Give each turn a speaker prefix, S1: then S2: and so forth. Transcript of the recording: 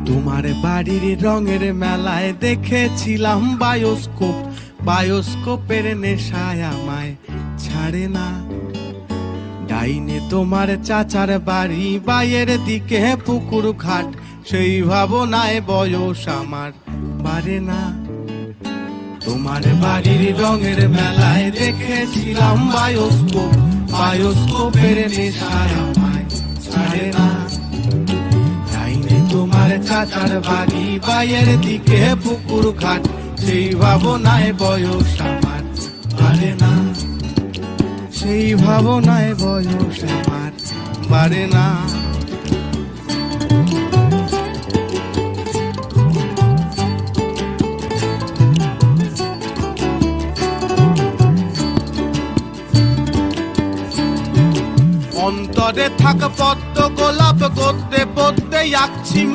S1: তোমার বাড়ির রঙের মেলায় দেখেছিলাম বায়োস্কোপ, বায়োস্কোপের নেশায় আমায় ছাড়ে না। ডাইনে তোমার চাচার বাড়ি, বাইয়ের দিকে পুকুর ঘাট, সেই ভাবনায় বয়স আমার বাড়ে না। তোমার বাড়ির রঙের মেলায় দেখেছিলাম বায়োস্কোপ, বায়োস্কোপের নেশায় আমায় ছাড়ে না। ডাইনে তোমার চাচার বাড়ি, বাইয়ের দিকে পুকুর ঘাট, সেই ভাবনায় বয়স আমার বাড়ে না। সেই ভাবনায় বয়স আমার বাড়ে না। অন্তরে থাক পদ্ম গোলাপ, গদ্যে পদ্যে আঁকছি